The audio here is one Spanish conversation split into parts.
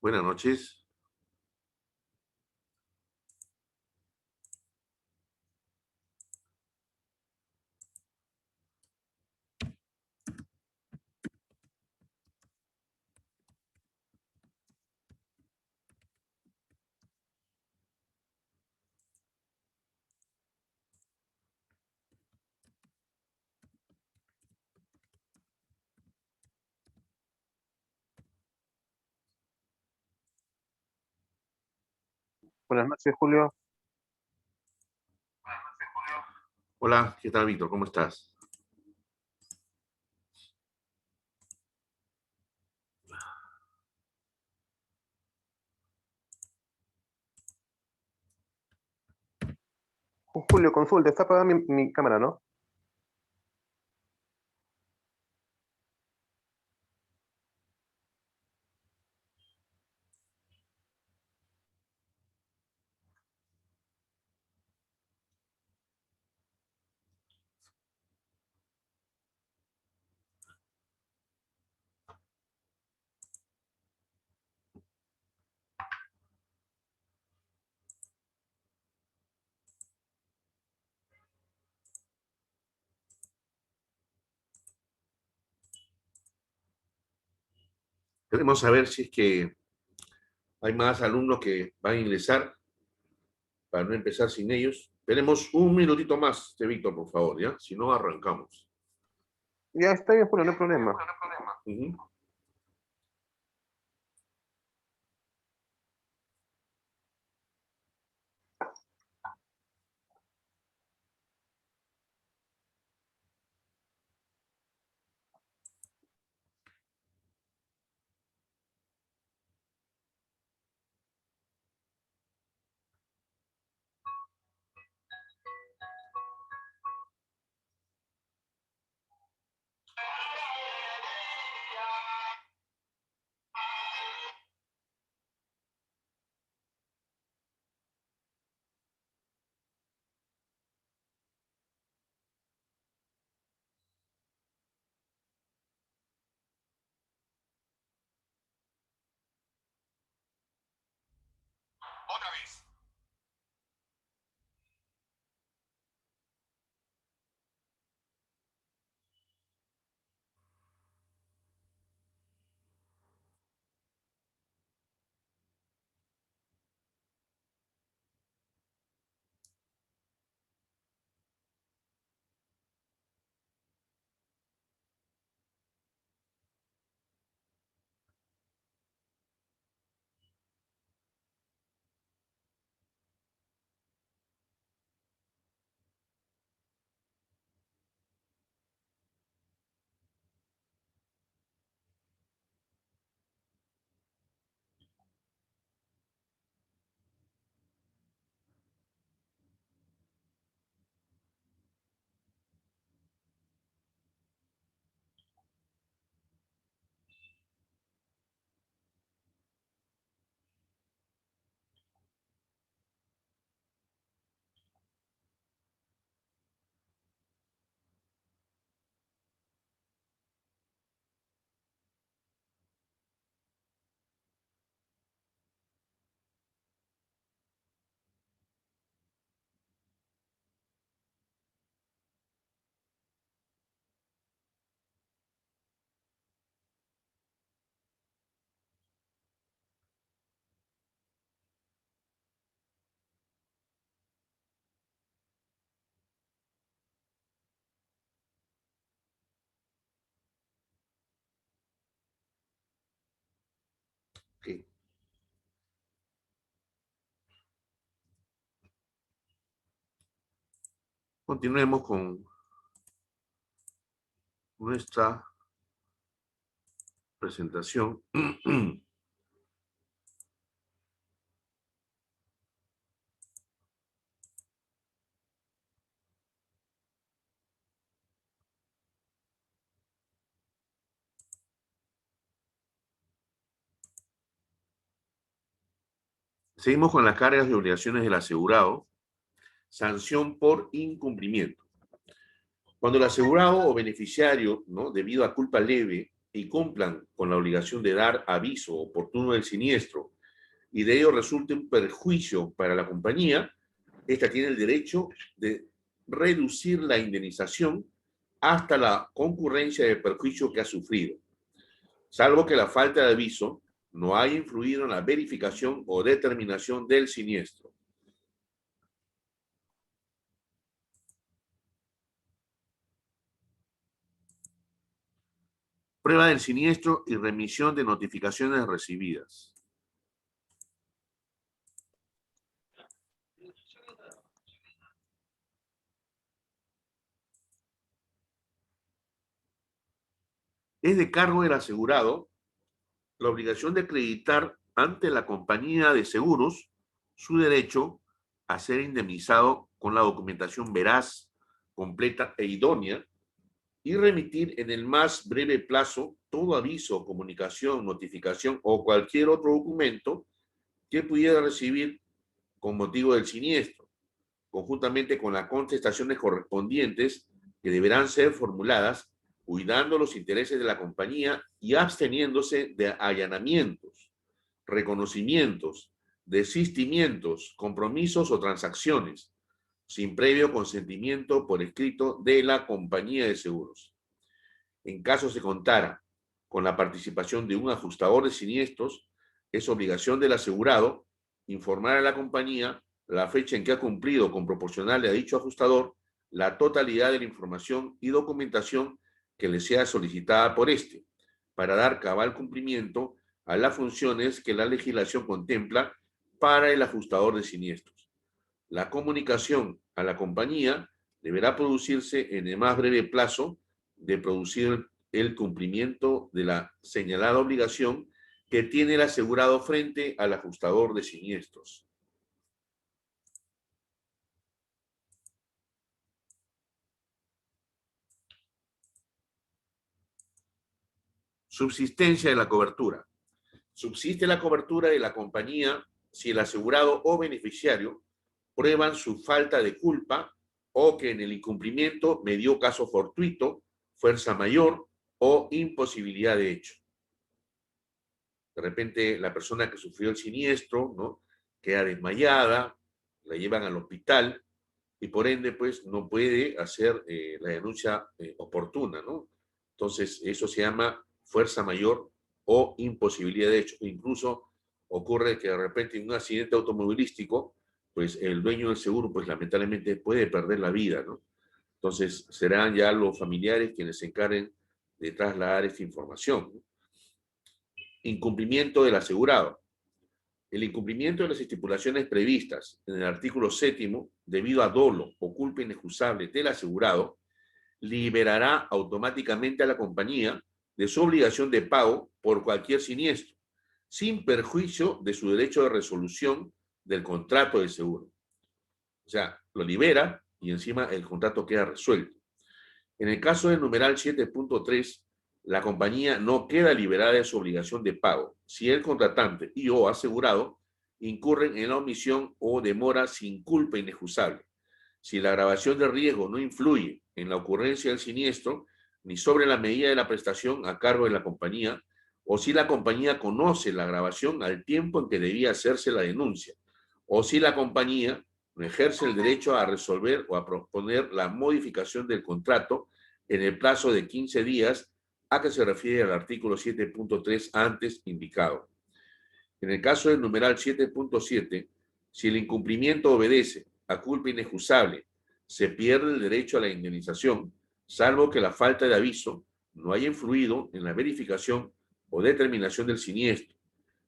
Buenas noches. Buenas noches, Julio. Hola, ¿qué tal, Víctor? ¿Cómo estás? Julio, consulta, está apagada mi cámara, ¿no? Queremos saber si es que hay más alumnos que van a ingresar para no empezar sin ellos. Tenemos un minutito más, Víctor, por favor, ¿ya? Si no, arrancamos. Ya está bien, Julio, no hay problema. Ujú. Ok. Continuemos con nuestra presentación. Seguimos con las cargas y obligaciones del asegurado. Sanción por incumplimiento. Cuando el asegurado o beneficiario, ¿no?, debido a culpa leve, y cumplan con la obligación de dar aviso oportuno del siniestro y de ello resulte un perjuicio para la compañía, esta tiene el derecho de reducir la indemnización hasta la concurrencia del perjuicio que ha sufrido, salvo que la falta de aviso no haya influido en la verificación o determinación del siniestro. Prueba del siniestro y remisión de notificaciones recibidas. Es de cargo del asegurado la obligación de acreditar ante la compañía de seguros su derecho a ser indemnizado con la documentación veraz, completa e idónea y remitir en el más breve plazo todo aviso, comunicación, notificación o cualquier otro documento que pudiera recibir con motivo del siniestro, conjuntamente con las contestaciones correspondientes que deberán ser formuladas cuidando los intereses de la compañía y absteniéndose de allanamientos, reconocimientos, desistimientos, compromisos o transacciones, sin previo consentimiento por escrito de la compañía de seguros. En caso se contara con la participación de un ajustador de siniestros, es obligación del asegurado informar a la compañía la fecha en que ha cumplido con proporcionarle a dicho ajustador la totalidad de la información y documentación que le sea solicitada por éste, para dar cabal cumplimiento a las funciones que la legislación contempla para el ajustador de siniestros. La comunicación a la compañía deberá producirse en el más breve plazo de producir el cumplimiento de la señalada obligación que tiene el asegurado frente al ajustador de siniestros. Subsistencia de la cobertura. Subsiste la cobertura de la compañía si el asegurado o beneficiario prueban su falta de culpa o que en el incumplimiento medió caso fortuito, fuerza mayor o imposibilidad de hecho. De repente la persona que sufrió el siniestro, ¿no?, queda desmayada, la llevan al hospital y por ende pues no puede hacer la denuncia oportuna, ¿no? Entonces eso se llama fuerza mayor o imposibilidad de hecho. Incluso ocurre que de repente en un accidente automovilístico pues el dueño del seguro pues lamentablemente puede perder la vida, ¿no? Entonces serán ya los familiares quienes se encarguen de trasladar esta información, ¿no? Incumplimiento del asegurado. El incumplimiento de las estipulaciones previstas en el artículo 7º, debido a dolo o culpa inexcusable del asegurado, liberará automáticamente a la compañía de su obligación de pago por cualquier siniestro, sin perjuicio de su derecho de resolución del contrato de seguro. O sea, lo libera y encima el contrato queda resuelto. En el caso del numeral 7.3, la compañía no queda liberada de su obligación de pago si el contratante y o asegurado incurren en la omisión o demora sin culpa inexcusable, si la agravación de riesgo no influye en la ocurrencia del siniestro ni sobre la medida de la prestación a cargo de la compañía, o si la compañía conoce la agravación al tiempo en que debía hacerse la denuncia, o si la compañía no ejerce el derecho a resolver o a proponer la modificación del contrato en el plazo de 15 días a que se refiere al artículo 7.3 antes indicado. En el caso del numeral 7.7, si el incumplimiento obedece a culpa inexcusable, se pierde el derecho a la indemnización, salvo que la falta de aviso no haya influido en la verificación o determinación del siniestro.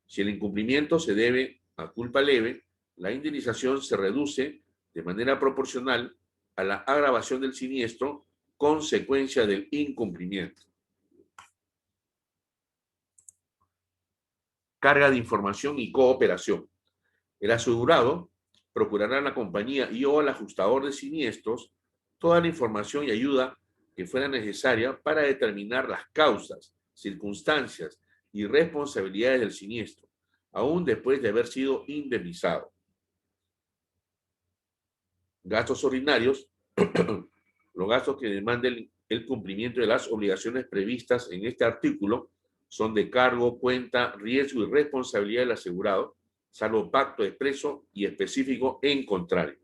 Si el incumplimiento se debe a culpa leve, la indemnización se reduce de manera proporcional a la agravación del siniestro, consecuencia del incumplimiento. Carga de información y cooperación. El asegurado procurará a la compañía y o al ajustador de siniestros toda la información y ayuda que fuera necesaria para determinar las causas, circunstancias y responsabilidades del siniestro, aún después de haber sido indemnizado. Gastos ordinarios, los gastos que demande el cumplimiento de las obligaciones previstas en este artículo son de cargo, cuenta, riesgo y responsabilidad del asegurado, salvo pacto expreso y específico en contrario.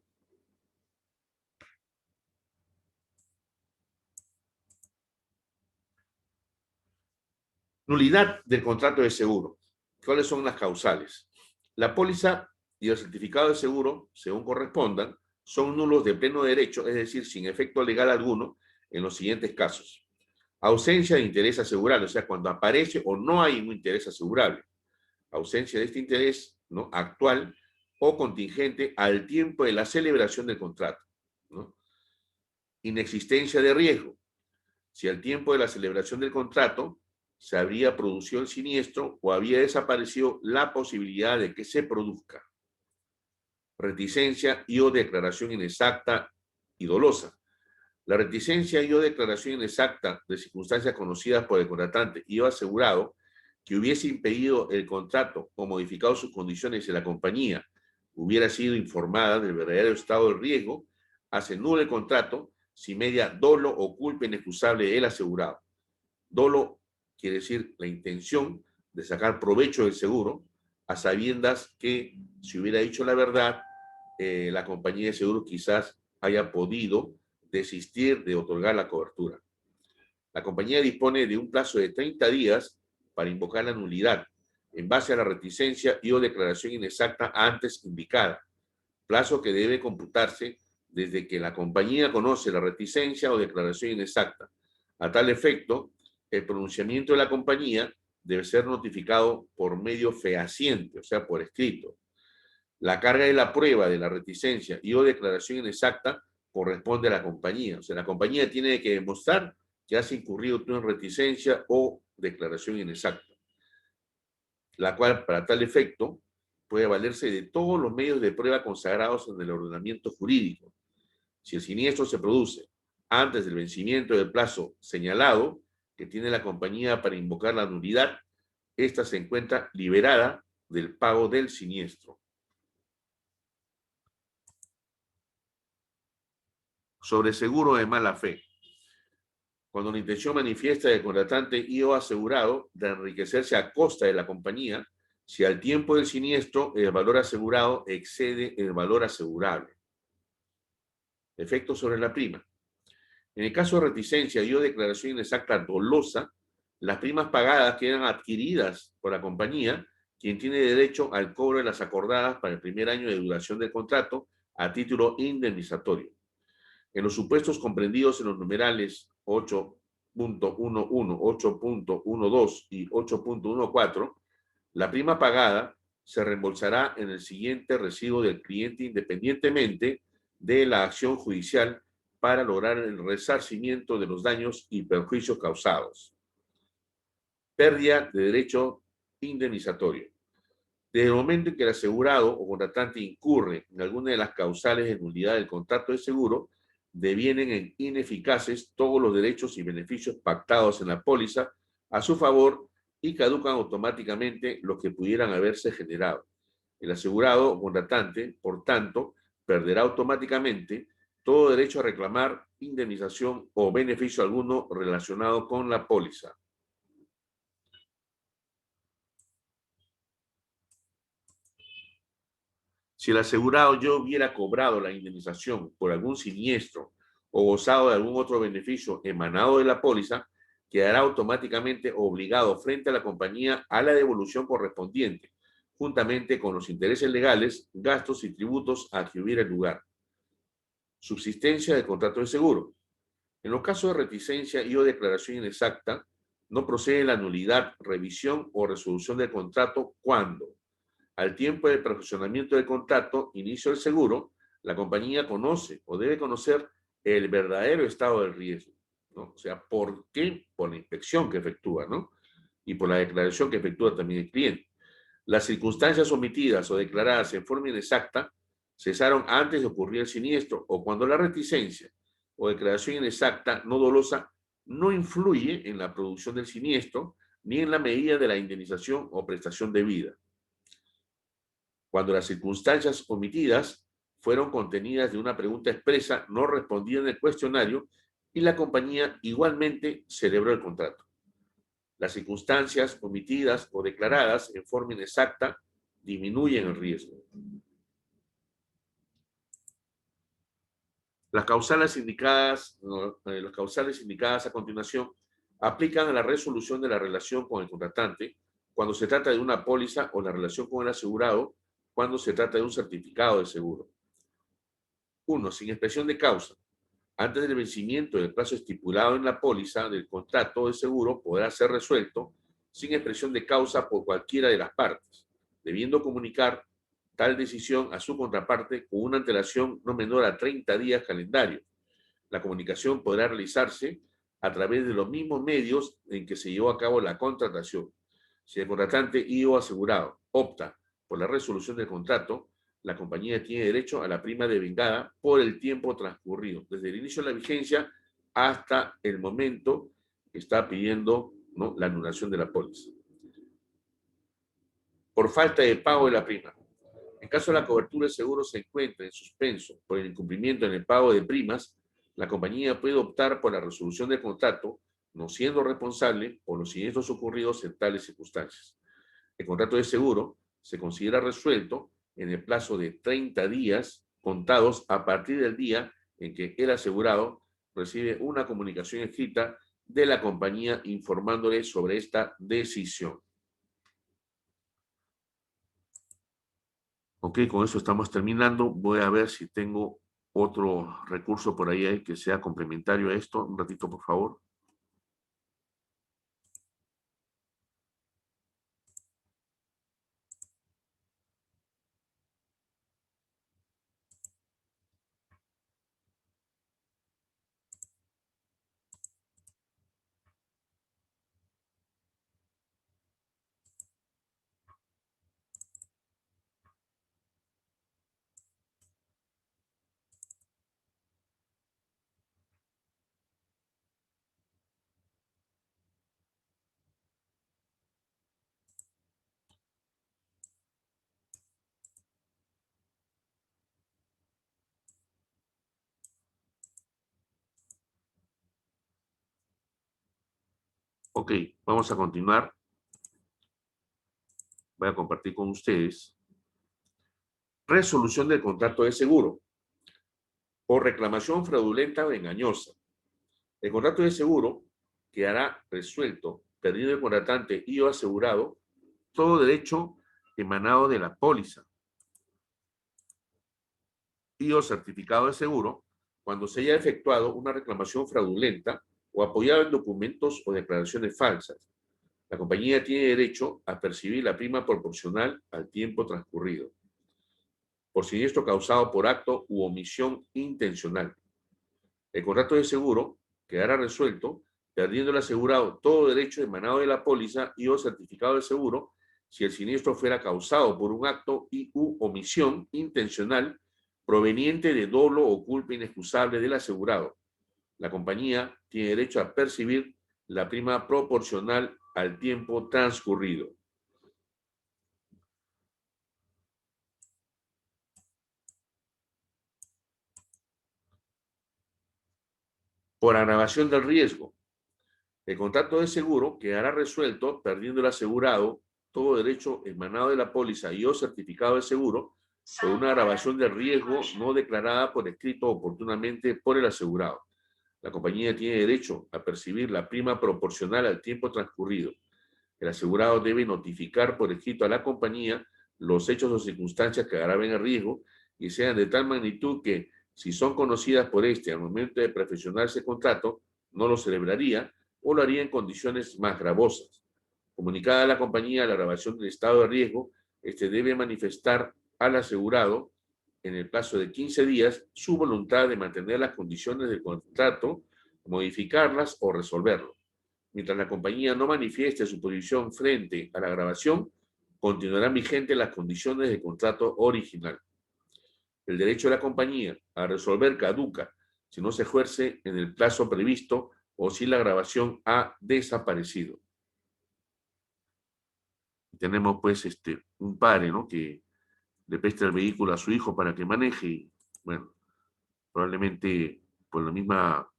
Nulidad del contrato de seguro. ¿Cuáles son las causales? La póliza y el certificado de seguro, según correspondan, son nulos de pleno derecho, es decir, sin efecto legal alguno, en los siguientes casos. Ausencia de interés asegurable, o sea, cuando aparece o no hay un interés asegurable. Ausencia de este interés, ¿no?, actual o contingente al tiempo de la celebración del contrato, ¿no? Inexistencia de riesgo. Si al tiempo de la celebración del contrato se habría producido el siniestro o había desaparecido la posibilidad de que se produzca. Reticencia y o declaración inexacta y dolosa. La reticencia y o declaración inexacta de circunstancias conocidas por el contratante y o asegurado que hubiese impedido el contrato o modificado sus condiciones si la compañía hubiera sido informada del verdadero estado del riesgo, hace nulo el contrato si media dolo o culpa inexcusable del asegurado. Dolo quiere decir la intención de sacar provecho del seguro a sabiendas que si hubiera dicho la verdad, la compañía de seguros quizás haya podido desistir de otorgar la cobertura. La compañía dispone de un plazo de 30 días para invocar la nulidad en base a la reticencia y o declaración inexacta antes indicada, plazo que debe computarse desde que la compañía conoce la reticencia o declaración inexacta. A tal efecto, el pronunciamiento de la compañía debe ser notificado por medio fehaciente, o sea, por escrito. La carga de la prueba de la reticencia y o declaración inexacta corresponde a la compañía. O sea, la compañía tiene que demostrar que has incurrido tú en reticencia o declaración inexacta, la cual, para tal efecto, puede valerse de todos los medios de prueba consagrados en el ordenamiento jurídico. Si el siniestro se produce antes del vencimiento del plazo señalado que tiene la compañía para invocar la nulidad, ésta se encuentra liberada del pago del siniestro. Sobre seguro de mala fe. Cuando la intención manifiesta del contratante y o asegurado de enriquecerse a costa de la compañía, si al tiempo del siniestro el valor asegurado excede el valor asegurable. Efecto sobre la prima. En el caso de reticencia y o declaración inexacta dolosa, las primas pagadas quedan adquiridas por la compañía, quien tiene derecho al cobro de las acordadas para el primer año de duración del contrato a título indemnizatorio. En los supuestos comprendidos en los numerales 8.11, 8.12 y 8.14, la prima pagada se reembolsará en el siguiente recibo del cliente independientemente de la acción judicial para lograr el resarcimiento de los daños y perjuicios causados. Pérdida de derecho indemnizatorio. Desde el momento en que el asegurado o contratante incurre en alguna de las causales de nulidad del contrato de seguro, devienen en ineficaces todos los derechos y beneficios pactados en la póliza a su favor y caducan automáticamente los que pudieran haberse generado. El asegurado o contratante, por tanto, perderá automáticamente todo derecho a reclamar indemnización o beneficio alguno relacionado con la póliza. Si el asegurado ya hubiera cobrado la indemnización por algún siniestro o gozado de algún otro beneficio emanado de la póliza, quedará automáticamente obligado frente a la compañía a la devolución correspondiente, juntamente con los intereses legales, gastos y tributos a que hubiera lugar. Subsistencia del contrato de seguro. En los casos de reticencia y o declaración inexacta, no procede la nulidad, revisión o resolución del contrato cuando, al tiempo del perfeccionamiento del contrato, inicio del seguro, la compañía conoce o debe conocer el verdadero estado del riesgo, ¿no? O sea, ¿por qué? Por la inspección que efectúa, ¿no? Y por la declaración que efectúa también el cliente. Las circunstancias omitidas o declaradas en forma inexacta cesaron antes de ocurrir el siniestro o cuando la reticencia o declaración inexacta no dolosa no influye en la producción del siniestro ni en la medida de la indemnización o prestación debida. Cuando las circunstancias omitidas fueron contenidas de una pregunta expresa no respondida en el cuestionario y la compañía igualmente celebró el contrato. Las circunstancias omitidas o declaradas en forma inexacta disminuyen el riesgo. Las causales indicadas a continuación aplican a la resolución de la relación con el contratante cuando se trata de una póliza o la relación con el asegurado cuando se trata de un certificado de seguro. 1. Sin expresión de causa. Antes del vencimiento del plazo estipulado en la póliza del contrato de seguro podrá ser resuelto sin expresión de causa por cualquiera de las partes, debiendo comunicar tal decisión a su contraparte con una antelación no menor a 30 días calendario. La comunicación podrá realizarse a través de los mismos medios en que se llevó a cabo la contratación. Si el contratante y o asegurado opta por la resolución del contrato, la compañía tiene derecho a la prima de vengada por el tiempo transcurrido, desde el inicio de la vigencia hasta el momento que está pidiendo, ¿no?, la anulación de la póliza. Por falta de pago de la prima. En caso de la cobertura de seguro se encuentre en suspenso por el incumplimiento en el pago de primas, la compañía puede optar por la resolución del contrato, no siendo responsable por los siniestros ocurridos en tales circunstancias. El contrato de seguro se considera resuelto en el plazo de 30 días contados a partir del día en que el asegurado recibe una comunicación escrita de la compañía informándole sobre esta decisión. Ok, con eso estamos terminando. Voy a ver si tengo otro recurso por ahí que sea complementario a esto. Un ratito, por favor. Ok, vamos a continuar. Voy a compartir con ustedes. Resolución del contrato de seguro por reclamación fraudulenta o engañosa. El contrato de seguro quedará resuelto, perdiendo el contratante y o asegurado todo derecho emanado de la póliza y o certificado de seguro cuando se haya efectuado una reclamación fraudulenta o apoyado en documentos o declaraciones falsas. La compañía tiene derecho a percibir la prima proporcional al tiempo transcurrido por siniestro causado por acto u omisión intencional. El contrato de seguro quedará resuelto perdiendo el asegurado todo derecho emanado de la póliza y o certificado de seguro si el siniestro fuera causado por un acto y u omisión intencional proveniente de dolo o culpa inexcusable del asegurado. La compañía tiene derecho a percibir la prima proporcional al tiempo transcurrido. Por agravación del riesgo. El contrato de seguro quedará resuelto perdiendo el asegurado todo derecho emanado de la póliza y o certificado de seguro por una agravación del riesgo no declarada por escrito oportunamente por el asegurado. La compañía tiene derecho a percibir la prima proporcional al tiempo transcurrido. El asegurado debe notificar por escrito a la compañía los hechos o circunstancias que agraven el riesgo y sean de tal magnitud que, si son conocidas por este al momento de perfeccionarse el contrato, no lo celebraría o lo haría en condiciones más gravosas. Comunicada a la compañía la agravación del estado de riesgo, este debe manifestar al asegurado en el plazo de 15 días su voluntad de mantener las condiciones del contrato, modificarlas o resolverlo. Mientras la compañía no manifieste su posición frente a la agravación, continuarán vigentes las condiciones del contrato original. El derecho de la compañía a resolver caduca si no se ejerce en el plazo previsto o si la agravación ha desaparecido. Tenemos pues un padre, ¿no?, que le presta el vehículo a su hijo para que maneje y, bueno, probablemente por la misma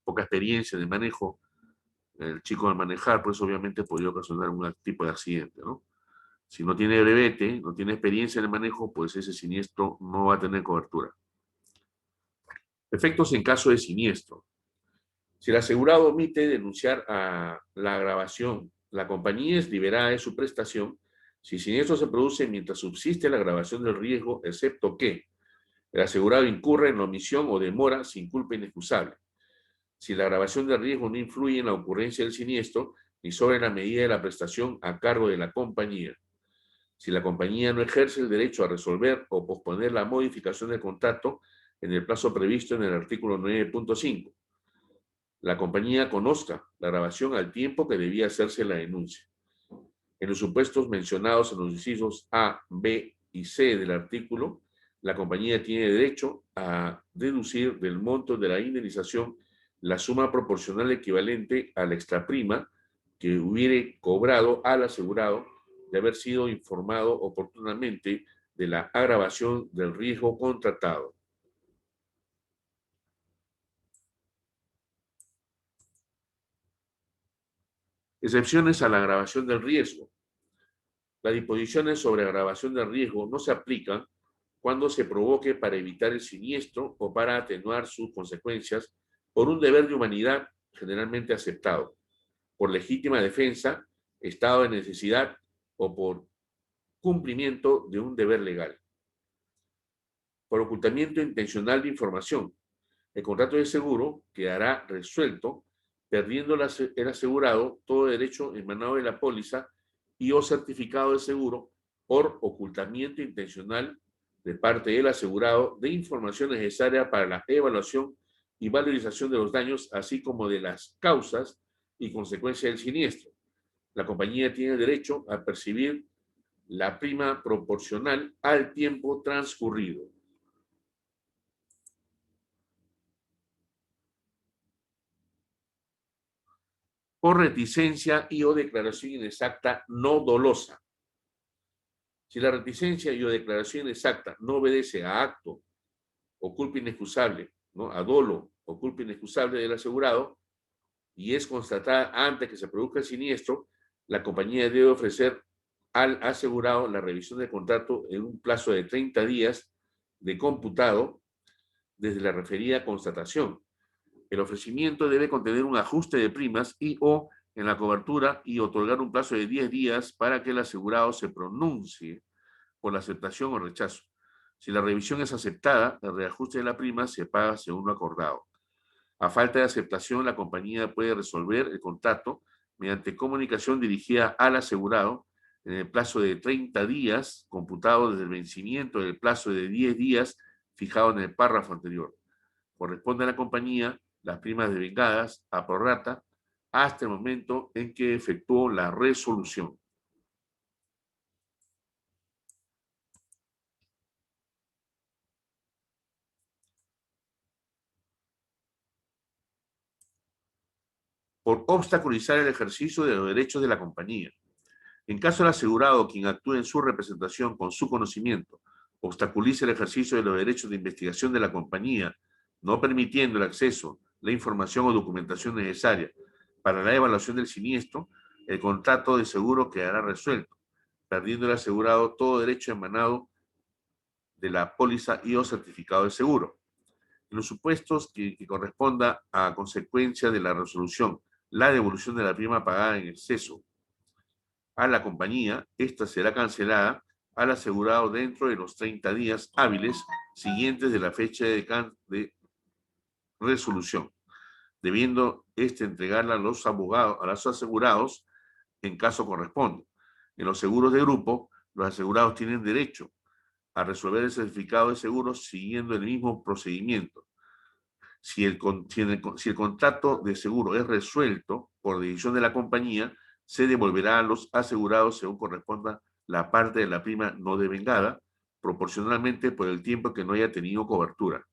poca experiencia de manejo, el chico al manejar, pues obviamente podría ocasionar un tipo de accidente, ¿no? Si no tiene brevete, no tiene experiencia en el manejo, pues ese siniestro no va a tener cobertura. Efectos en caso de siniestro. Si el asegurado omite denunciar a la agravación, la compañía es liberada de su prestación si el siniestro se produce mientras subsiste la agravación del riesgo, excepto que el asegurado incurra en la omisión o demora sin culpa inexcusable. Si la agravación del riesgo no influye en la ocurrencia del siniestro ni sobre la medida de la prestación a cargo de la compañía. Si la compañía no ejerce el derecho a resolver o posponer la modificación del contrato en el plazo previsto en el artículo 9.5. La compañía conozca la grabación al tiempo que debía hacerse la denuncia. En los supuestos mencionados en los incisos A, B y C del artículo, la compañía tiene derecho a deducir del monto de la indemnización la suma proporcional equivalente a la extraprima que hubiere cobrado al asegurado de haber sido informado oportunamente de la agravación del riesgo contratado. Excepciones a la agravación del riesgo. Las disposiciones sobre agravación del riesgo no se aplican cuando se provoque para evitar el siniestro o para atenuar sus consecuencias por un deber de humanidad generalmente aceptado, por legítima defensa, estado de necesidad o por cumplimiento de un deber legal. Por ocultamiento intencional de información, el contrato de seguro quedará resuelto perdiendo el asegurado todo derecho emanado de la póliza y o certificado de seguro por ocultamiento intencional de parte del asegurado de información necesaria para la evaluación y valorización de los daños, así como de las causas y consecuencias del siniestro. La compañía tiene derecho a percibir la prima proporcional al tiempo transcurrido. Por reticencia y o declaración inexacta no dolosa. Si la reticencia y o declaración inexacta no obedece a acto o culpa inexcusable, ¿no? A dolo o culpa inexcusable del asegurado, y es constatada antes que se produzca el siniestro, la compañía debe ofrecer al asegurado la revisión del contrato en un plazo de 30 días de computado desde la referida constatación. El ofrecimiento debe contener un ajuste de primas y o en la cobertura y otorgar un plazo de 10 días para que el asegurado se pronuncie por la aceptación o rechazo. Si la revisión es aceptada, el reajuste de la prima se paga según lo acordado. A falta de aceptación, la compañía puede resolver el contrato mediante comunicación dirigida al asegurado en el plazo de 30 días, computado desde el vencimiento del plazo de 10 días fijado en el párrafo anterior. Corresponde a la compañía las primas devengadas a prorrata hasta el momento en que efectuó la resolución. Por obstaculizar el ejercicio de los derechos de la compañía. En caso del asegurado, quien actúe en su representación con su conocimiento, obstaculice el ejercicio de los derechos de investigación de la compañía, no permitiendo el acceso, la información o documentación necesaria para la evaluación del siniestro, el contrato de seguro quedará resuelto, perdiendo el asegurado todo derecho emanado de la póliza y o certificado de seguro. En los supuestos que corresponda a consecuencia de la resolución, la devolución de la prima pagada en exceso a la compañía, esta será cancelada al asegurado dentro de los 30 días hábiles siguientes de la fecha de resolución, debiendo entregarla a los abogados, a los asegurados en caso corresponda. En los seguros de grupo, los asegurados tienen derecho a resolver el certificado de seguro siguiendo el mismo procedimiento. Si el contrato de seguro es resuelto por decisión de la compañía, se devolverá a los asegurados según corresponda la parte de la prima no devengada, proporcionalmente por el tiempo que no haya tenido cobertura.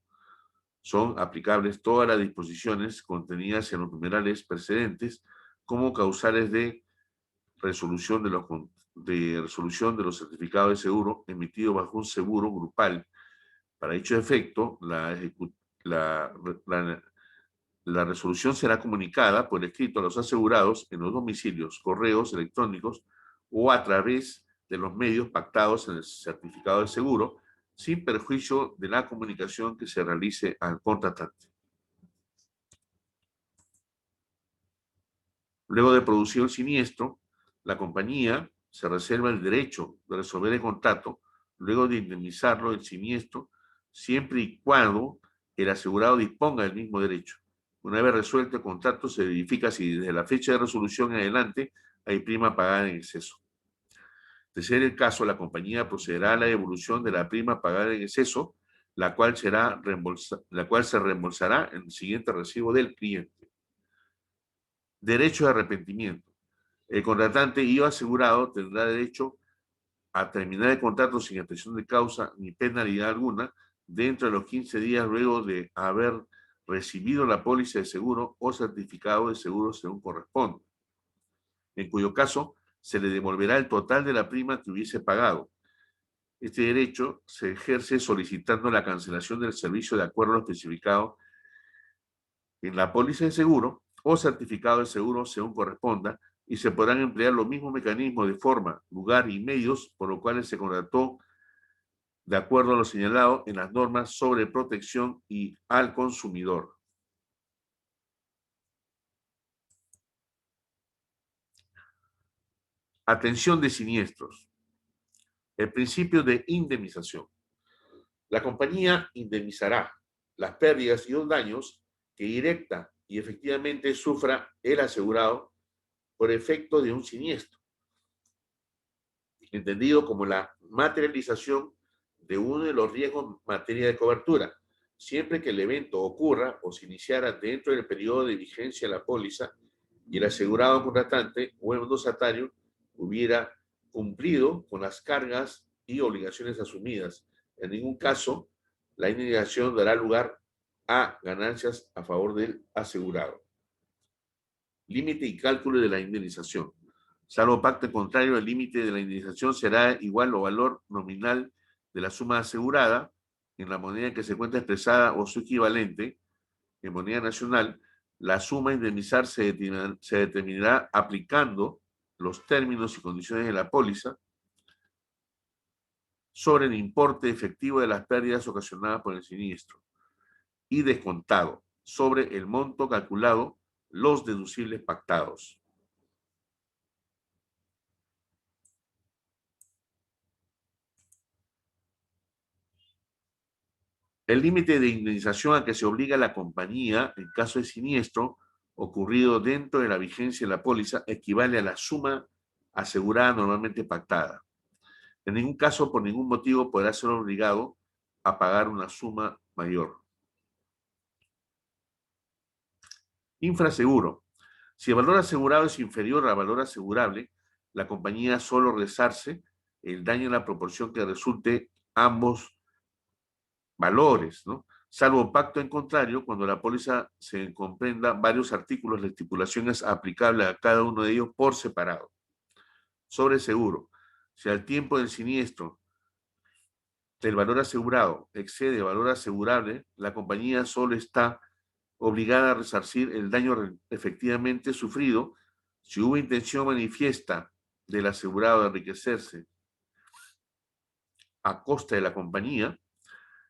Son aplicables todas las disposiciones contenidas en los numerales precedentes como causales de resolución de los certificados de seguro emitidos bajo un seguro grupal. Para dicho efecto, la La resolución será comunicada por escrito a los asegurados en los domicilios, correos electrónicos o a través de los medios pactados en el certificado de seguro, sin perjuicio de la comunicación que se realice al contratante. Luego de producido el siniestro, la compañía se reserva el derecho de resolver el contrato luego de indemnizarlo el siniestro, siempre y cuando el asegurado disponga del mismo derecho. Una vez resuelto el contrato, se verifica si desde la fecha de resolución en adelante hay prima pagada en exceso. De ser el caso, la compañía procederá a la devolución de la prima pagada en exceso, la cual se reembolsará en el siguiente recibo del cliente. Derecho de arrepentimiento. El contratante y o asegurado tendrá derecho a terminar el contrato sin atención de causa ni penalidad alguna dentro de los 15 días luego de haber recibido la póliza de seguro o certificado de seguro según corresponde, en cuyo caso se le devolverá el total de la prima que hubiese pagado. Este derecho se ejerce solicitando la cancelación del servicio de acuerdo especificado en la póliza de seguro o certificado de seguro según corresponda, y se podrán emplear los mismos mecanismos de forma, lugar y medios por los cuales se contrató de acuerdo a lo señalado en las normas sobre protección y al consumidor. Atención de siniestros. El principio de indemnización. La compañía indemnizará las pérdidas y los daños que directa y efectivamente sufra el asegurado por efecto de un siniestro, entendido como la materialización de uno de los riesgos en materia de cobertura, siempre que el evento ocurra o se iniciara dentro del periodo de vigencia de la póliza y el asegurado contratante o endosatario hubiera cumplido con las cargas y obligaciones asumidas. En ningún caso, la indemnización dará lugar a ganancias a favor del asegurado. Límite y cálculo de la indemnización. Salvo pacto contrario, el límite de la indemnización será igual o valor nominal de la suma asegurada en la moneda en que se encuentra expresada o su equivalente en moneda nacional. La suma a indemnizar se determinará aplicando los términos y condiciones de la póliza sobre el importe efectivo de las pérdidas ocasionadas por el siniestro y descontado sobre el monto calculado los deducibles pactados. El límite de indemnización a que se obliga a la compañía en caso de siniestro ocurrido dentro de la vigencia de la póliza equivale a la suma asegurada normalmente pactada. En ningún caso, por ningún motivo, podrá ser obligado a pagar una suma mayor. Infraseguro. Si el valor asegurado es inferior al valor asegurable, la compañía solo resarce el daño en la proporción que resulte ambos valores, ¿no? Salvo pacto en contrario, cuando la póliza se comprenda varios artículos de estipulaciones aplicables a cada uno de ellos por separado. Sobre seguro. Si al tiempo del siniestro el valor asegurado excede el valor asegurable, la compañía solo está obligada a resarcir el daño efectivamente sufrido si hubo intención manifiesta del asegurado de enriquecerse a costa de la compañía.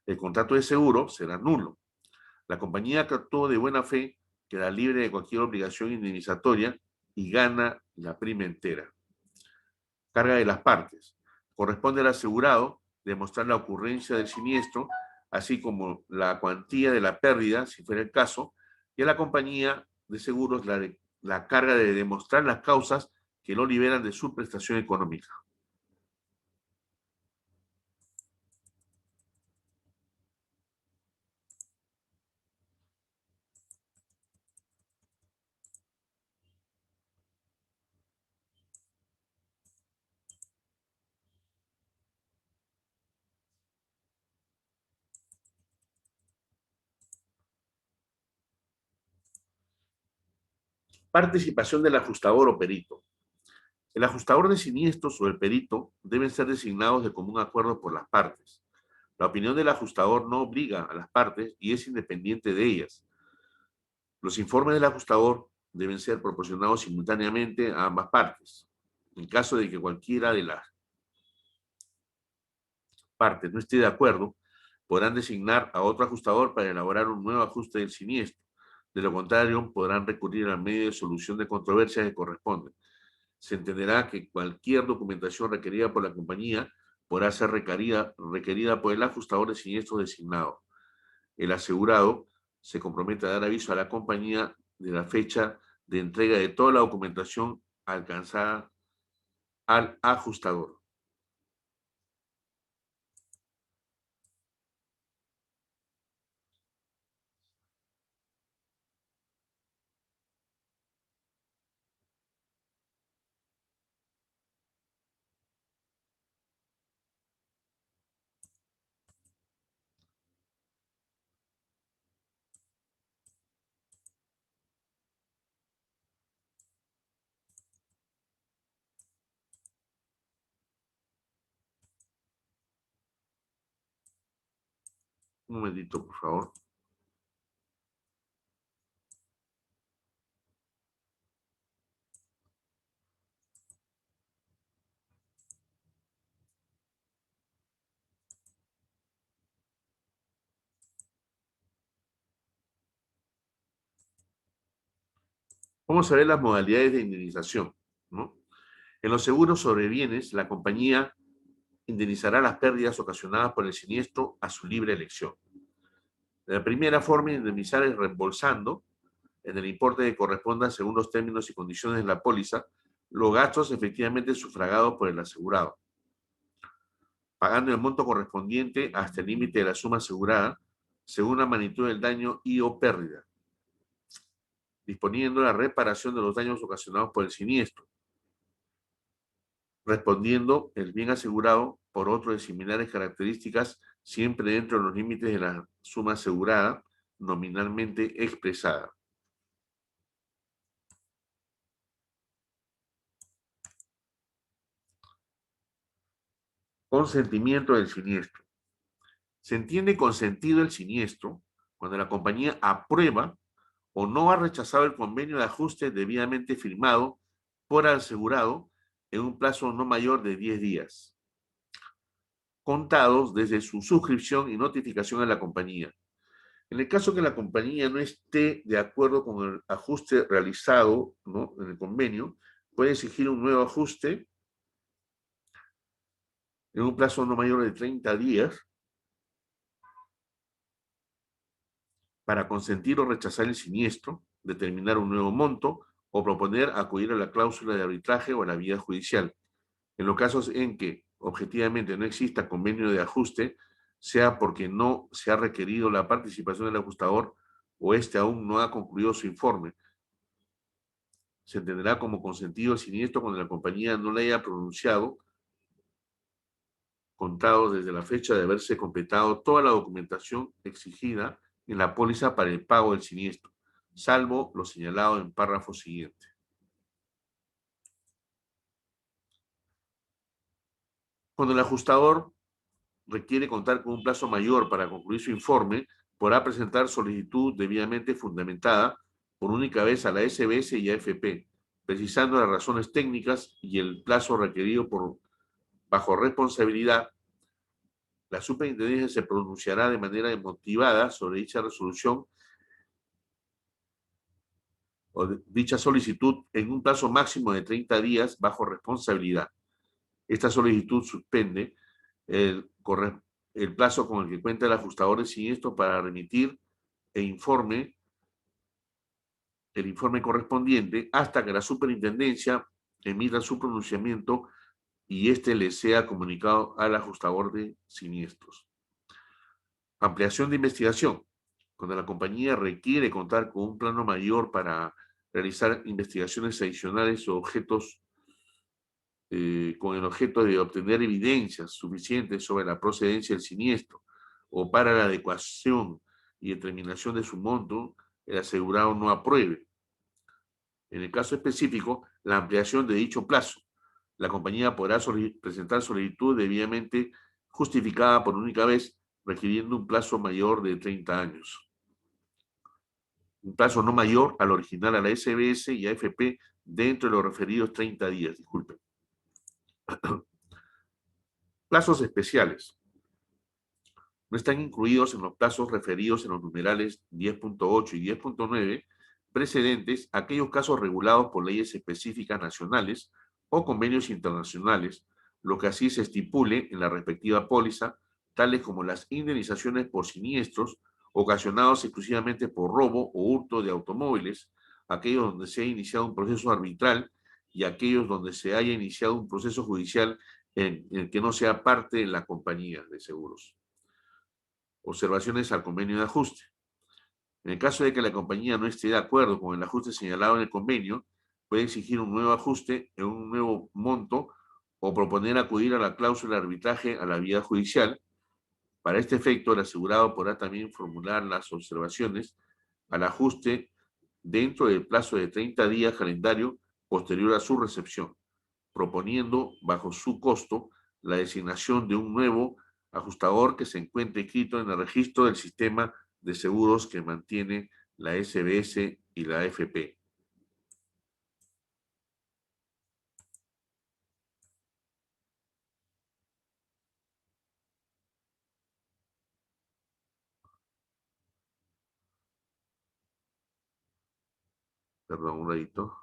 El contrato de seguro será nulo. La compañía que actuó de buena fe queda libre de cualquier obligación indemnizatoria y gana la prima entera. Carga de las partes. Corresponde al asegurado demostrar la ocurrencia del siniestro, así como la cuantía de la pérdida, si fuera el caso, y a la compañía de seguros la carga de demostrar las causas que lo liberan de su prestación económica. Participación del ajustador o perito. El ajustador de siniestros o el perito deben ser designados de común acuerdo por las partes. La opinión del ajustador no obliga a las partes y es independiente de ellas. Los informes del ajustador deben ser proporcionados simultáneamente a ambas partes. En caso de que cualquiera de las partes no esté de acuerdo, podrán designar a otro ajustador para elaborar un nuevo ajuste del siniestro. De lo contrario, podrán recurrir al medio de solución de controversias que corresponde. Se entenderá que cualquier documentación requerida por la compañía podrá ser requerida por el ajustador de siniestros designado. El asegurado se compromete a dar aviso a la compañía de la fecha de entrega de toda la documentación alcanzada al ajustador. Un momentito, por favor. Vamos a ver las modalidades de indemnización, ¿no? En los seguros sobre bienes, la compañía indemnizará las pérdidas ocasionadas por el siniestro a su libre elección. La primera forma de indemnizar es reembolsando, en el importe que corresponda según los términos y condiciones de la póliza, los gastos efectivamente sufragados por el asegurado, pagando el monto correspondiente hasta el límite de la suma asegurada, según la magnitud del daño y o pérdida, disponiendo la reparación de los daños ocasionados por el siniestro, respondiendo el bien asegurado por otro de similares características, siempre dentro de los límites de la suma asegurada nominalmente expresada. Consentimiento del siniestro. Se entiende consentido el siniestro cuando la compañía aprueba o no ha rechazado el convenio de ajuste debidamente firmado por el asegurado en un plazo no mayor de 10 días, contados desde su suscripción y notificación a la compañía. En el caso que la compañía no esté de acuerdo con el ajuste realizado, ¿no?, en el convenio, puede exigir un nuevo ajuste en un plazo no mayor de 30 días para consentir o rechazar el siniestro, determinar un nuevo monto o proponer acudir a la cláusula de arbitraje o a la vía judicial. En los casos en que objetivamente no exista convenio de ajuste, sea porque no se ha requerido la participación del ajustador o éste aún no ha concluido su informe, se entenderá como consentido el siniestro cuando la compañía no le haya pronunciado, contado desde la fecha de haberse completado toda la documentación exigida en la póliza para el pago del siniestro, salvo lo señalado en párrafo siguiente. Cuando el ajustador requiere contar con un plazo mayor para concluir su informe, podrá presentar solicitud debidamente fundamentada por única vez a la SBS y AFP, precisando las razones técnicas y el plazo requerido bajo responsabilidad. La superintendencia se pronunciará de manera motivada sobre dicha resolución o dicha solicitud en un plazo máximo de 30 días bajo responsabilidad. Esta solicitud suspende el plazo con el que cuenta el ajustador de siniestro para remitir el informe correspondiente hasta que la superintendencia emita su pronunciamiento y éste le sea comunicado al ajustador de siniestros. Ampliación de investigación. Cuando la compañía requiere contar con un plano mayor para realizar investigaciones adicionales o con el objeto de obtener evidencias suficientes sobre la procedencia del siniestro o para la adecuación y determinación de su monto, el asegurado no apruebe. En el caso específico, la ampliación de dicho plazo. La compañía podrá presentar solicitud debidamente justificada por única vez, requiriendo un plazo mayor de 30 años. un plazo no mayor al original a la SBS y AFP dentro de los referidos 30 días, disculpen. Plazos especiales. No están incluidos en los plazos referidos en los numerales 10.8 y 10.9 precedentes aquellos casos regulados por leyes específicas nacionales o convenios internacionales, lo que así se estipule en la respectiva póliza, tales como las indemnizaciones por siniestros ocasionados exclusivamente por robo o hurto de automóviles, aquellos donde se ha iniciado un proceso arbitral y aquellos donde se haya iniciado un proceso judicial en el que no sea parte de la compañía de seguros. Observaciones al convenio de ajuste. En el caso de que la compañía no esté de acuerdo con el ajuste señalado en el convenio, puede exigir un nuevo ajuste en un nuevo monto o proponer acudir a la cláusula de arbitraje a la vía judicial. Para este efecto, el asegurado podrá también formular las observaciones al ajuste dentro del plazo de 30 días calendario posterior a su recepción, proponiendo bajo su costo la designación de un nuevo ajustador que se encuentre inscrito en el registro del sistema de seguros que mantiene la SBS y la AFP. Perdón, un ratito.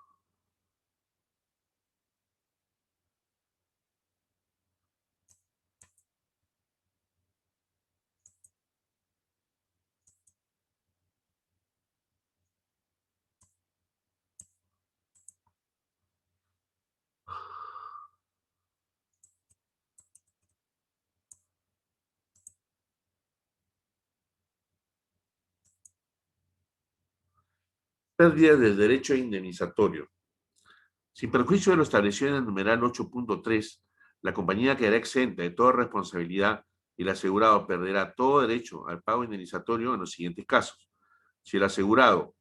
Pérdida del derecho indemnizatorio. Sin perjuicio de lo establecido en el numeral 8.3, la compañía quedará exenta de toda responsabilidad y el asegurado perderá todo derecho al pago indemnizatorio en los siguientes casos. Si el asegurado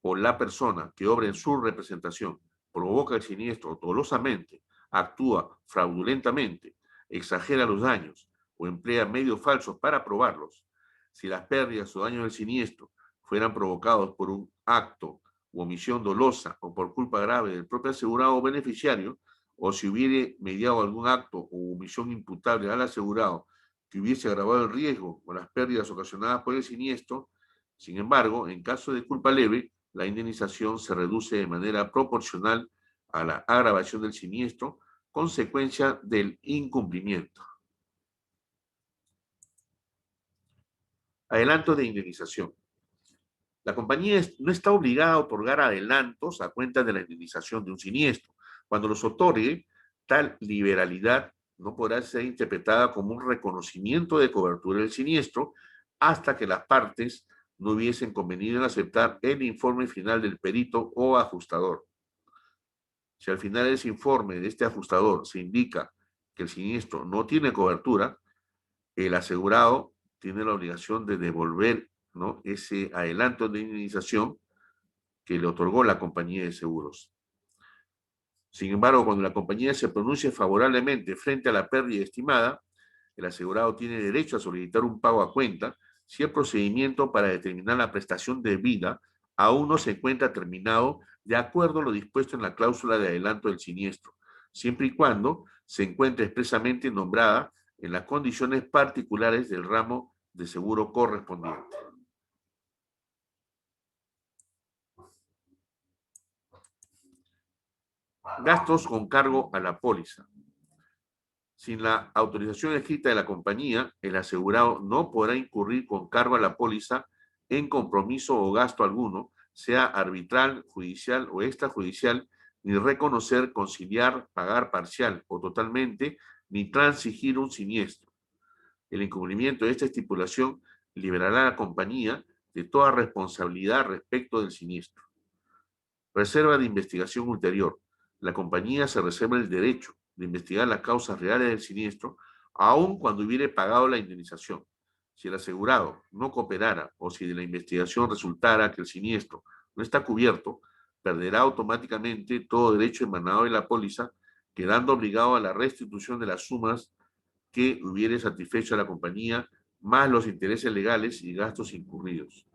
o la persona que obra en su representación provoca el siniestro dolosamente, actúa fraudulentamente, exagera los daños o emplea medios falsos para probarlos, si las pérdidas o daños del siniestro fueran provocados por un acto u omisión dolosa o por culpa grave del propio asegurado o beneficiario, o si hubiere mediado algún acto o omisión imputable al asegurado que hubiese agravado el riesgo o las pérdidas ocasionadas por el siniestro, sin embargo, en caso de culpa leve, la indemnización se reduce de manera proporcional a la agravación del siniestro, consecuencia del incumplimiento. Adelanto de indemnización. La compañía no está obligada a otorgar adelantos a cuenta de la indemnización de un siniestro. Cuando los otorgue, tal liberalidad no podrá ser interpretada como un reconocimiento de cobertura del siniestro hasta que las partes no hubiesen convenido en aceptar el informe final del perito o ajustador. Si al final de ese informe de este ajustador se indica que el siniestro no tiene cobertura, el asegurado tiene la obligación de devolver, ¿no?, ese adelanto de indemnización que le otorgó la compañía de seguros. Sin embargo, cuando la compañía se pronuncie favorablemente frente a la pérdida estimada, el asegurado tiene derecho a solicitar un pago a cuenta si el procedimiento para determinar la prestación debida aún no se encuentra terminado de acuerdo a lo dispuesto en la cláusula de adelanto del siniestro, siempre y cuando se encuentre expresamente nombrada en las condiciones particulares del ramo de seguro correspondiente. Gastos con cargo a la póliza. Sin la autorización escrita de la compañía, el asegurado no podrá incurrir con cargo a la póliza en compromiso o gasto alguno, sea arbitral, judicial o extrajudicial, ni reconocer, conciliar, pagar parcial o totalmente, ni transigir un siniestro. El incumplimiento de esta estipulación liberará a la compañía de toda responsabilidad respecto del siniestro. Reserva de investigación ulterior. La compañía se reserva el derecho de investigar las causas reales del siniestro, aun cuando hubiere pagado la indemnización. Si el asegurado no cooperara o si de la investigación resultara que el siniestro no está cubierto, perderá automáticamente todo derecho emanado de la póliza, quedando obligado a la restitución de las sumas que hubiere satisfecho a la compañía, más los intereses legales y gastos incurridos.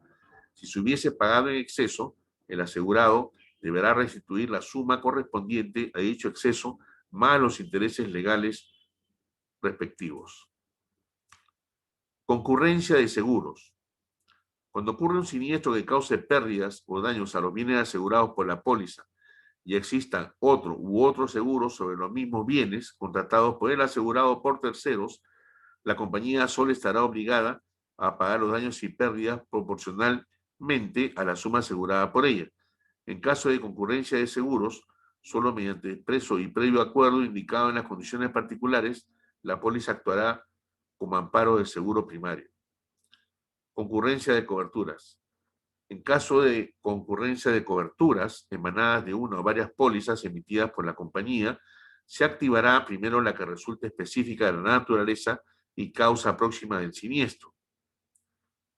Si se hubiese pagado en exceso, el asegurado deberá restituir la suma correspondiente a dicho exceso más los intereses legales respectivos. Concurrencia de seguros. Cuando ocurre un siniestro que cause pérdidas o daños a los bienes asegurados por la póliza y existan otro u otros seguros sobre los mismos bienes contratados por el asegurado por terceros, la compañía solo estará obligada a pagar los daños y pérdidas proporcionalmente a la suma asegurada por ella. En caso de concurrencia de seguros, solo mediante expreso y previo acuerdo indicado en las condiciones particulares, la póliza actuará como amparo del seguro primario. Concurrencia de coberturas. En caso de concurrencia de coberturas emanadas de una o varias pólizas emitidas por la compañía, se activará primero la que resulte específica de la naturaleza y causa próxima del siniestro,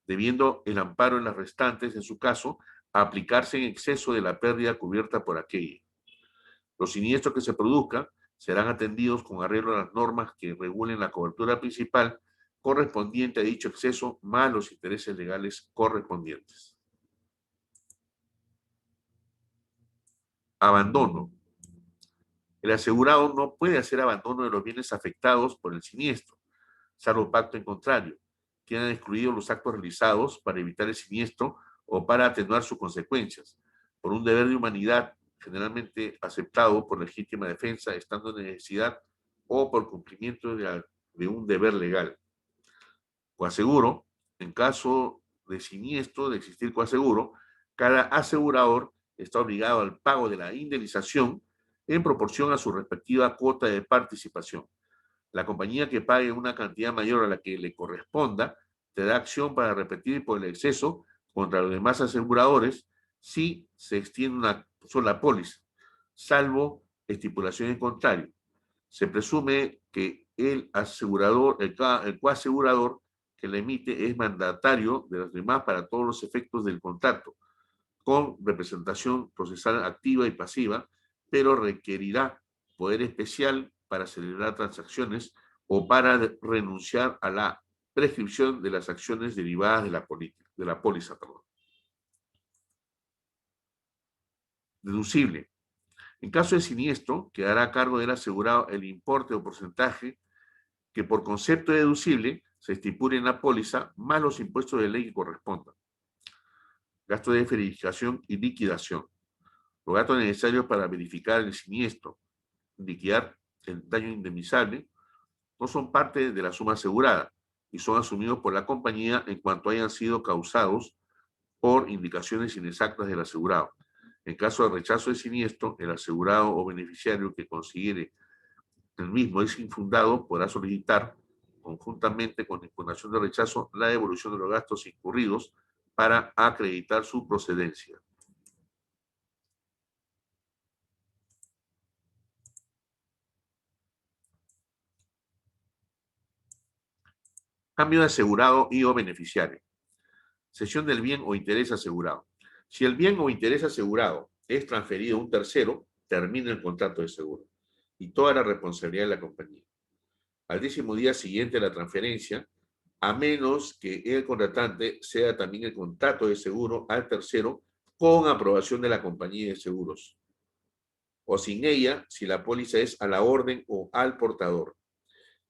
debiendo el amparo en las restantes, en su caso, aplicarse en exceso de la pérdida cubierta por aquella. Los siniestros que se produzcan serán atendidos con arreglo a las normas que regulen la cobertura principal correspondiente a dicho exceso más los intereses legales correspondientes. Abandono. El asegurado no puede hacer abandono de los bienes afectados por el siniestro, salvo pacto en contrario. Quedan excluidos los actos realizados para evitar el siniestro o para atenuar sus consecuencias, por un deber de humanidad generalmente aceptado por legítima defensa, estando en necesidad o por cumplimiento de un deber legal. Coaseguro. En caso de siniestro, de existir coaseguro, cada asegurador está obligado al pago de la indemnización en proporción a su respectiva cuota de participación. La compañía que pague una cantidad mayor a la que le corresponda tendrá acción para repetir por el exceso contra los demás aseguradores si se extiende una sola póliza, salvo estipulación en contrario. Se presume que el asegurador, el coasegurador que la emite es mandatario de los demás para todos los efectos del contrato, con representación procesal activa y pasiva, pero requerirá poder especial para celebrar transacciones o para renunciar a la prescripción de las acciones derivadas de la póliza. Deducible. En caso de siniestro, quedará a cargo del asegurado el importe o porcentaje que por concepto deducible se estipule en la póliza más los impuestos de ley que correspondan. Gastos de verificación y liquidación. Los gastos necesarios para verificar el siniestro, liquidar el daño indemnizable, no son parte de la suma asegurada y son asumidos por la compañía en cuanto hayan sido causados por indicaciones inexactas del asegurado. En caso de rechazo de siniestro, el asegurado o beneficiario que considere el mismo es infundado podrá solicitar, conjuntamente con la impugnación de rechazo, la devolución de los gastos incurridos para acreditar su procedencia. Cambio de asegurado y o beneficiario. Cesión del bien o interés asegurado. Si el bien o interés asegurado es transferido a un tercero, termina el contrato de seguro y toda la responsabilidad de la compañía. Al 10º día siguiente a la transferencia, a menos que el contratante sea también el contrato de seguro al tercero con aprobación de la compañía de seguros, o sin ella si la póliza es a la orden o al portador.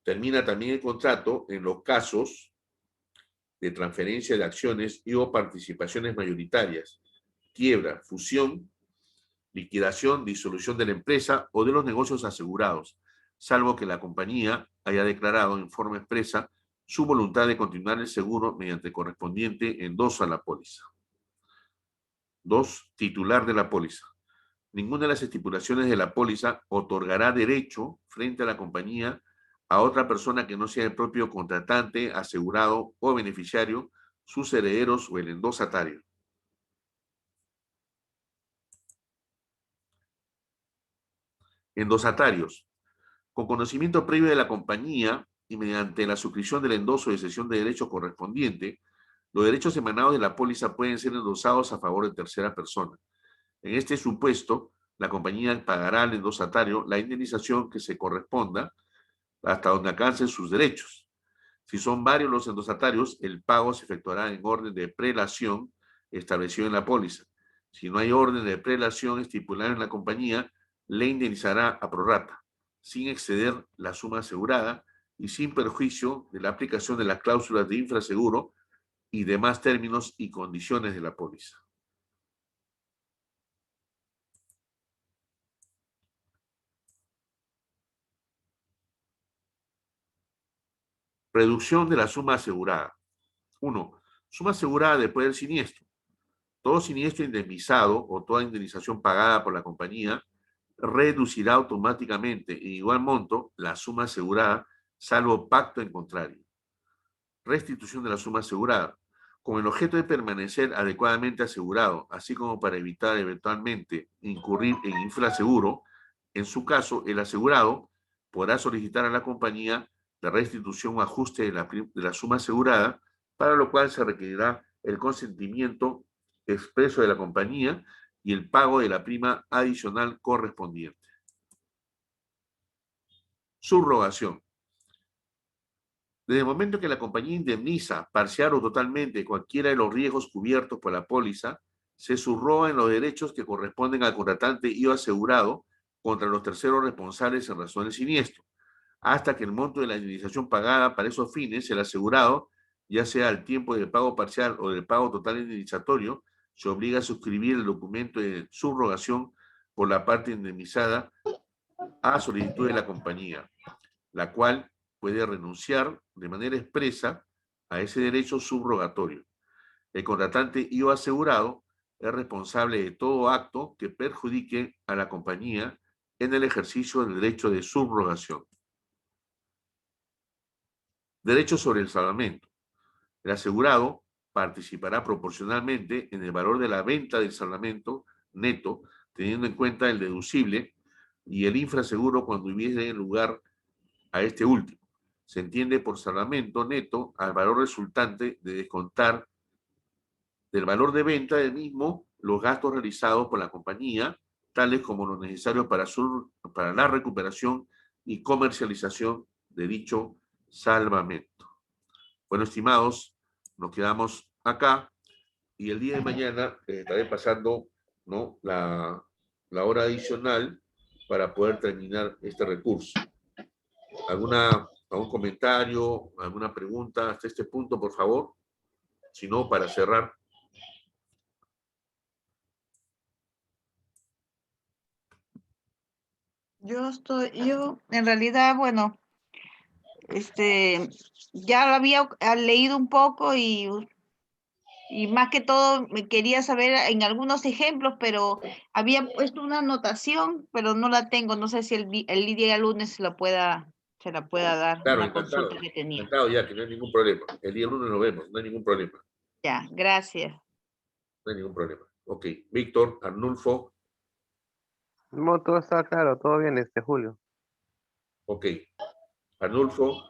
Termina también el contrato en los casos de transferencia de acciones y o participaciones mayoritarias, quiebra, fusión, liquidación, disolución de la empresa o de los negocios asegurados, salvo que la compañía haya declarado en forma expresa su voluntad de continuar el seguro mediante correspondiente endoso a la póliza. 2. Titular de la póliza. Ninguna de las estipulaciones de la póliza otorgará derecho frente a la compañía a otra persona que no sea el propio contratante, asegurado o beneficiario, sus herederos o el endosatario. Endosatarios. Con conocimiento previo de la compañía y mediante la suscripción del endoso de cesión de derecho correspondiente, los derechos emanados de la póliza pueden ser endosados a favor de tercera persona. En este supuesto, la compañía pagará al endosatario la indemnización que se corresponda hasta donde alcancen sus derechos. Si son varios los endosatarios, el pago se efectuará en orden de prelación establecido en la póliza. Si no hay orden de prelación estipulada en la compañía, le indemnizará a prorrata, sin exceder la suma asegurada y sin perjuicio de la aplicación de las cláusulas de infraseguro y demás términos y condiciones de la póliza. Reducción de la suma asegurada. 1. Suma asegurada después del siniestro. Todo siniestro indemnizado o toda indemnización pagada por la compañía reducirá automáticamente en igual monto la suma asegurada, salvo pacto en contrario. Restitución de la suma asegurada. Con el objeto de permanecer adecuadamente asegurado, así como para evitar eventualmente incurrir en infraseguro, en su caso, el asegurado podrá solicitar a la compañía la restitución o ajuste de la suma asegurada, para lo cual se requerirá el consentimiento expreso de la compañía y el pago de la prima adicional correspondiente. Subrogación. Desde el momento que la compañía indemniza parcial o totalmente cualquiera de los riesgos cubiertos por la póliza, se subrogan los derechos que corresponden al contratante y o asegurado contra los terceros responsables en razón del siniestro, hasta que el monto de la indemnización pagada para esos fines, el asegurado, ya sea el tiempo del pago parcial o del pago total indemnizatorio, se obliga a suscribir el documento de subrogación por la parte indemnizada a solicitud de la compañía, la cual puede renunciar de manera expresa a ese derecho subrogatorio. El contratante y o asegurado es responsable de todo acto que perjudique a la compañía en el ejercicio del derecho de subrogación. Derecho sobre el salvamento. El asegurado participará proporcionalmente en el valor de la venta del salvamento neto, teniendo en cuenta el deducible y el infraseguro cuando hubiese lugar a este último. Se entiende por salvamento neto al valor resultante de descontar del valor de venta del mismo los gastos realizados por la compañía, tales como los necesarios para la recuperación y comercialización de dicho salvamento. Bueno, estimados, nos quedamos acá y el día de mañana estaré pasando, ¿no?, la hora adicional para poder terminar este recurso. ¿Algún comentario, alguna pregunta hasta este punto, por favor? Si no, para cerrar. Yo en realidad, bueno, ya lo había leído un poco y más que todo me quería saber en algunos ejemplos, pero había puesto una anotación, pero no la tengo. No sé si el día lunes se la pueda dar, Claro, una encantado. consulta que tenía. Encantado, ya, que no hay ningún problema. El día lunes nos vemos, no hay ningún problema. Ya, gracias. No hay ningún problema. Ok, Víctor, Arnulfo. No, todo está claro, todo bien, Julio. Ok, Arnulfo.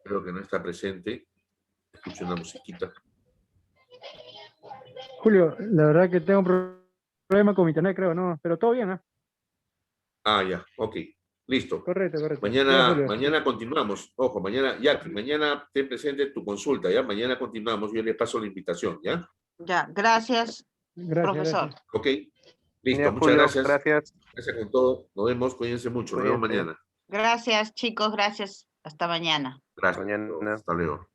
Creo que no está presente. Escucho una musiquita. Julio, la verdad que tengo un problema con mi internet, creo, ¿no? Pero todo bien, ¿ah? Ah, ya, ok. Listo. Correcto. Ya, Julio. Mañana continuamos. Ojo, mañana, Jackie, mañana ten presente tu consulta, ¿ya? Mañana continuamos. Yo le paso la invitación, ¿ya? Ya, gracias, profesor. Gracias. Ok. Listo, Ya, muchas Julio, gracias. gracias. Gracias con todo. Nos vemos. Cuídense mucho. Nos vemos Cuídense. mañana. Gracias, chicos, gracias. Hasta mañana. Gracias. Mañana. Hasta luego.